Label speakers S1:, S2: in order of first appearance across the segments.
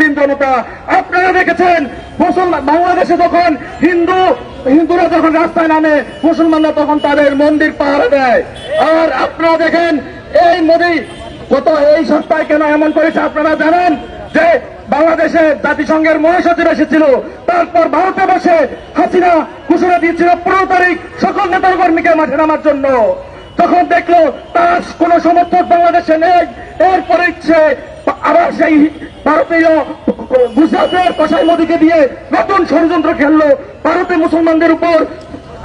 S1: মুসলিম জনতা, আপনারা দেখেছেন বাংলাদেশে যখন হিন্দুরা যখন রাস্তায় নামে, মুসলমানরা তখন তাদের মন্দির পাহারা দেয়। আর আপনারা দেখেন এই মোদী এই সপ্তাহে কেন এমন করেছে আপনারা জানেন? যে বাংলাদেশে জাতিসংঘের মহাসচিব এসেছিল, তারপর ভারতে বসে হাসিনা ঘোষণা দিয়েছিল 15 তারিখ সকল নেতা কর্মীকে মাঠে নামার জন্য। তখন দেখলো তার কোন সমর্থক বাংলাদেশে নেই, এরপরে ইচ্ছে আবার সেই ভারতীয় গুজরাটের কসাই মোদীকে দিয়ে নতুন ষড়যন্ত্র খেললো, ভারতে মুসলমানদের উপর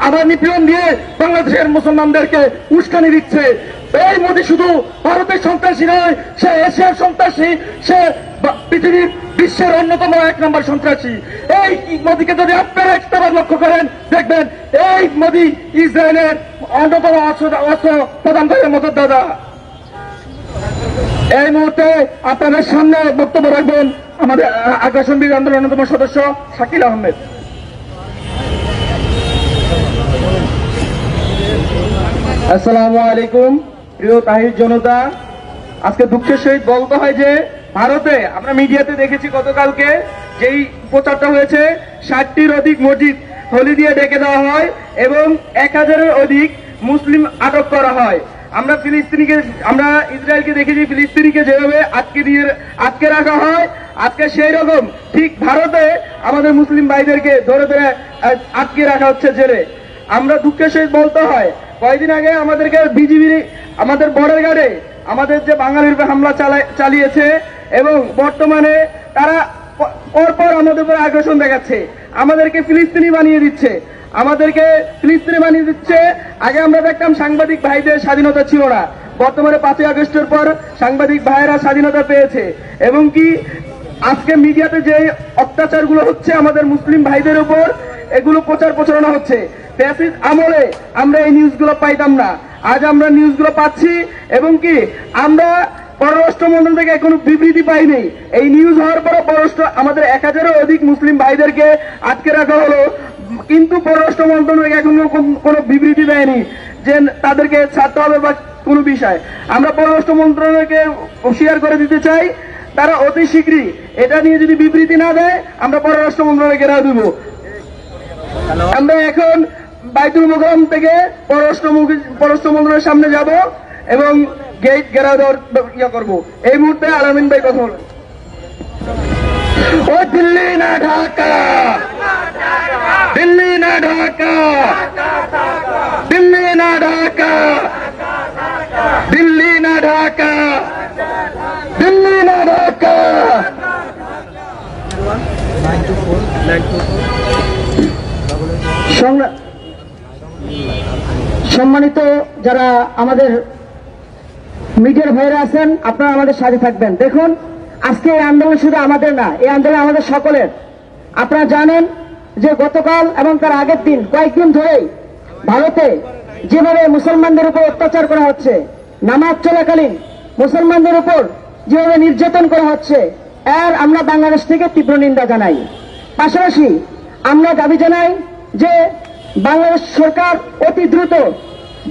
S1: আবার নিপীড়ন দিয়ে বাংলাদেশের মুসলমানদেরকে উস্কানি দিচ্ছে। এই মোদী শুধু ভারতের সন্ত্রাসী নয়, সে এশিয়ার সন্ত্রাসী, সে পৃথিবীর বিশ্বের অন্যতম 1 নম্বর সন্ত্রাসী। এই মোদীকে যদি আপনারা একটাবার লক্ষ্য করেন, দেখবেন এই মোদী ইসরায়েলের অন্যতম অস্ত্র প্রদানকারীর মতো দাদা। এই মুহূর্তে আপনাদের সামনে বক্তব্য রাখবেন আমাদের আগ্রাসন বিরোধী আন্দোলনের অন্যতম সদস্য শাকিল আহমেদ।
S2: আসসালামু আলাইকুম প্রিয় তাহির জনতা। আজকে দুঃখের সহিত বলতে হয় যে ভারতে আমরা মিডিয়াতে দেখেছি গতকালকে যেই প্রচারটা হয়েছে, 60টির অধিক মসজিদ হোলি দিয়ে ডেকে দেওয়া হয় এবং 1000-এর অধিক মুসলিম আটক করা হয়। আমরা ইসরায়েলকে দেখেছি, ফিলিস্তিনিকে যেভাবে আটকে রাখা হয়, আজকে সেই রকম ঠিক ভারতে আমাদের মুসলিম ভাইদেরকে ধরে ধরে আটকে রাখা হচ্ছে জেলে। আমরা দুঃখের সহিত বলতে হয়, কয়েকদিন আগে আমাদেরকে বিজিবি আমাদের বর্ডার গার্ডে আমাদের যে বাঙালির হামলা চালিয়েছে এবং বর্তমানে তারা পরপর আমাদের উপর আগ্রাসন দেখাচ্ছে, আমাদেরকে ফিলিস্তিনি বানিয়ে দিচ্ছে। আগে আমরা দেখতাম সাংবাদিক ভাইদের স্বাধীনতা ছিল না, বর্তমানে 5ই আগস্টের পর সাংবাদিক ভাইয়েরা স্বাধীনতা পেয়েছে। এবং কি আজকে মিডিয়াতে যে অত্যাচারগুলো হচ্ছে আমাদের মুসলিম ভাইদের উপর, এগুলো প্রচারণা হচ্ছে। ফ্যাসিস্ট আমলে আমরা এই নিউজগুলো পাইতাম না, আজ আমরা নিউজগুলো পাচ্ছি। এবং কি আমরা পররাষ্ট্র মন্ত্রণালয় থেকে কোনো বিবৃতি পাইনি। এই নিউজ হওয়ার পর আমাদের 1000-এরও অধিক মুসলিম ভাইদেরকে আটকে রাখা হলো, কিন্তু পররাষ্ট্র মন্ত্রণালয় এখনো কোনো বিবৃতি দেয়নি যে তাদেরকে ছাড়তে হবে বা কোনো বিষয়। আমরা পররাষ্ট্র মন্ত্রণালয়কে হুঁশিয়ার করে দিতে চাই, তারা অতি শীঘ্রই এটা নিয়ে যদি বিবৃতি না দেয়, আমরা পররাষ্ট্র মন্ত্রণালয়কে ঘেরাও দেব। আমরা এখন বাইতুল মোকাররম থেকে পররাষ্ট্র মন্ত্রণালয়ের সামনে যাব এবং গেট ঘেরাও দেওয়ার ইয়ে করবো। এই মুহূর্তে আলামিন ভাই কথা বলেন।
S1: ও দিল্লি না ঢাকা, দিল্লি না ঢাকা, দিল্লি না ঢাকা, দিল্লি না ঢাকা, দিল্লি না ঢাকা।
S3: সম্মানিত যারা আমাদের মিডিয়ার ভাইরা আছেন, আপনারা আমাদের সাথে থাকবেন। দেখুন, আজকে এই আন্দোলন শুধু আমাদের না, এই আন্দোলন আমাদের সকলের। আপনারা জানেন যে গতকাল এবং তার আগের দিন কয়েকদিন ধরেই ভারতে যেভাবে মুসলমানদের উপর অত্যাচার করা হচ্ছে, নামাজ চলাকালীন মুসলমানদের উপর যেভাবে নির্যাতন করা হচ্ছে, এর আমরা বাংলাদেশ থেকে তীব্র নিন্দা জানাই। পাশাপাশি আমরা দাবি জানাই যে বাংলাদেশ সরকার অতি দ্রুত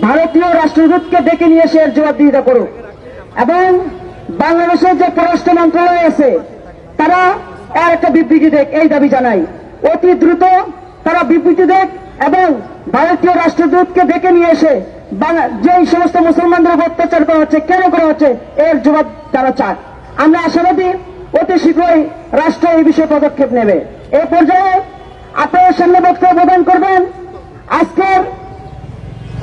S3: ভারতীয় রাষ্ট্রদূতকে ডেকে নিয়ে এসে এর জবাবদিহিতা করুক এবং বাংলাদেশের যে পররাষ্ট্র মন্ত্রণালয় আছে তারা এর একটা বিবৃতি দেখ, এই দাবি জানাই। অতি দ্রুত তারা বিবৃতি দেখ এবং ভারতীয় রাষ্ট্রদূতকে ডেকে নিয়ে এসে যেই সমস্ত মুসলমানদের উপর অত্যাচার করা হচ্ছে, কেন করা হচ্ছে, এর জবাব তারা চায়। আমরা আশাবাদী অতি শীঘ্রই রাষ্ট্র এই বিষয়ে পদক্ষেপ নেবে। এই পর্যায়ে আপনাদের সামনে বক্তব্য প্রদান করবেন আজকের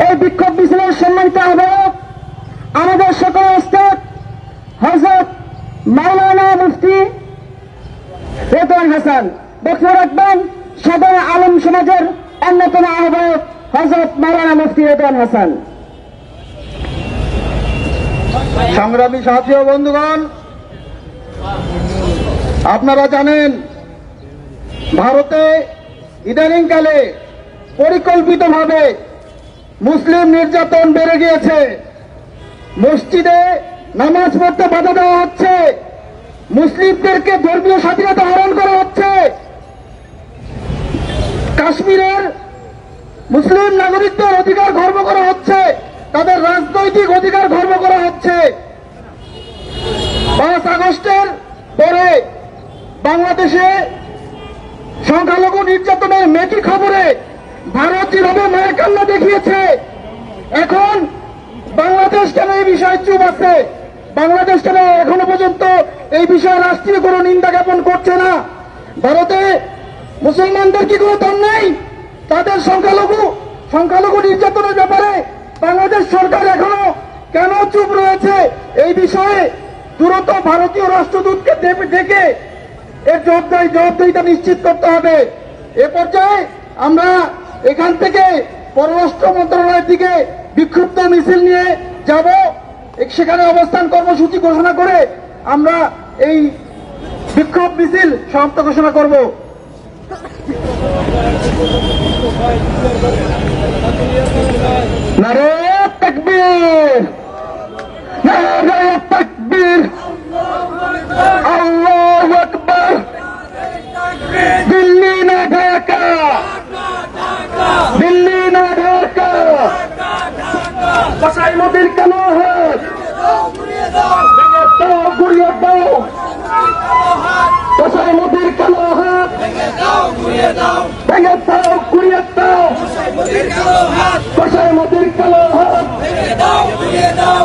S3: এই বিক্ষোভ মিছিলের সম্মানিত আহ্বায়ক, আমাদের সকল ওস্তাদ হযরত মাওলানা মুফতি রেদওয়ান হাসান। বক্তব্য রাখবেন সাধারণ আলেম সমাজের অন্যতম আহ্বায়ক হযরত মাওলানা মুফতি রেদওয়ান হাসান।
S2: সংগ্রামী সাথী ও বন্ধুগণ, আপনারা জানেন ভারতে ইদানিংকালে পরিকল্পিতভাবে মুসলিম নির্যাতন বেড়ে গিয়েছে। মসজিদে নামাজ পড়তে বাধা দেওয়া হচ্ছে, মুসলিমদেরকে ধর্মীয় স্বাধীনতা হরণ করা হচ্ছে, কাশ্মীরের মুসলিম নাগরিকদের অধিকার খর্ব করা হচ্ছে, তাদের রাজনৈতিক অধিকার খর্ব করা হচ্ছে। 5 আগস্টের পরে
S1: বাংলাদেশে সংখ্যালঘু নির্যাতনের মেকি খবরে ভারত যেভাবে মায়ের কান্না দেখিয়েছে, এখন বাংলাদেশ কেন এই বিষয়ে চুপ আছে? বাংলাদেশ কেন এখনো পর্যন্ত এই বিষয়ে রাষ্ট্রীয় কোনো নিন্দা জ্ঞাপন করছে না? ভারতে মুসলমানদের কি কোনো দম নেই? তাদের সংখ্যালঘু নির্যাতনের ব্যাপারে বাংলাদেশ সরকার এখনো কেন চুপ রয়েছে? এই বিষয়ে দ্রুত ভারতীয় রাষ্ট্রদূতকে ডেকে এর জবাবদিহিতা নিশ্চিত করতে হবে। এ পর্যায়ে আমরা এখান থেকে পররাষ্ট্র মন্ত্রণালয়ের দিকে বিক্ষুব্ধ মিছিল নিয়ে যাব। সেখানে অবস্থান কর্মসূচি ঘোষণা করে আমরা এই বিক্ষোভ মিছিল সমাপ্ত ঘোষণা করব। নারে তাকবীর, নারে তাকবীর, আল্লাহু আকবার। দিল্লি না ঢাকা, দিল্লি না ঢাকা, কসাই মোদির কালো হাত ভেঙে দাও, গুড়িয়ে দাও, কসাই মোদির কালো হাত ভেঙে দাও, গুড়িয়ে দাও, কসাই মোদির কালো হাত ভেঙে দাও,